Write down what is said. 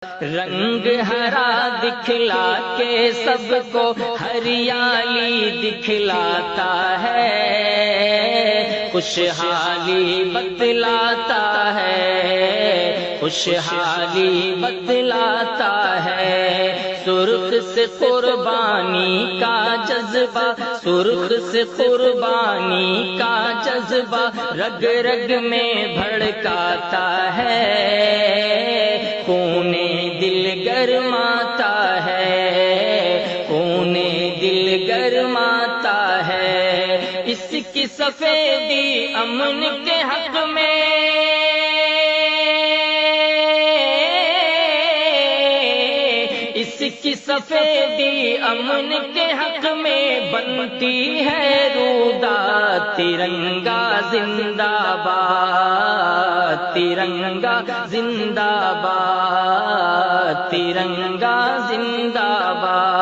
رنگ ہرا دکھلا کے سب کو ہریالی دکھلاتا ہے، خوشحالی بتلاتا ہے، خوشحالی بتلاتا ہے۔ سرخ سے قربانی کا جذبہ، سرخ سے قربانی کا جذبہ رگ رگ میں بھڑکاتا ہے، خون دل گرماتا ہے، خون دل گرماتا ہے۔ اس کی سفیدی امن کے حق میں، اس کی سفیدی امن کے حق میں بنتی ہے رودا۔ ترنگا زندہ باد، ترنگا زندہ باد، ترنگا زندہ باد۔